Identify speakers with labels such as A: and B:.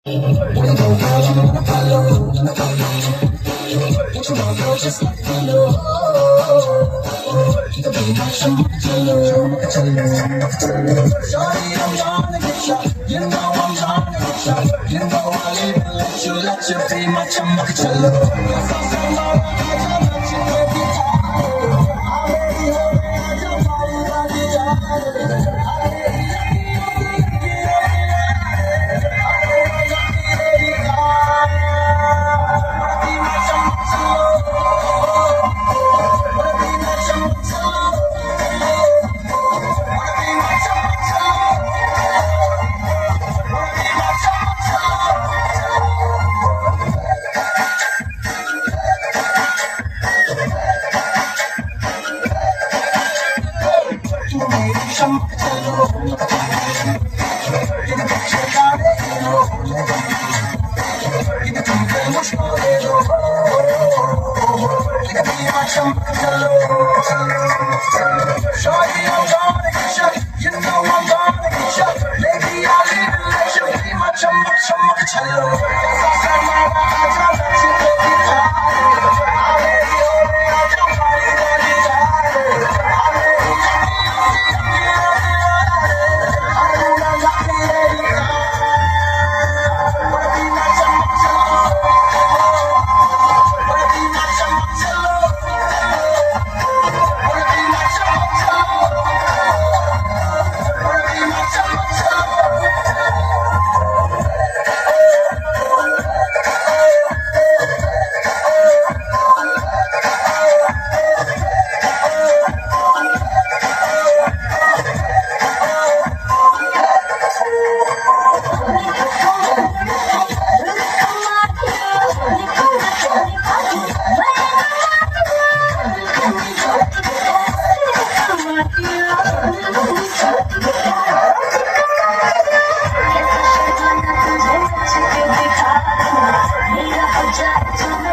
A: Just let me know. You be my Shawty, I'm gonna get shot. You know I'm gonna get shot. You know I'll even let you be my chumma chalo. Yes, I'm somebody, I let you make it out. I'm ready, I don't mind, Shawty, I'm gonna get shot. You know I'm gonna get shot. Maybe I'll even let you be my chumma chalo. Yes, I said my life, I'll let you make it out. I'm ready, I don't mind, I'm Thank you.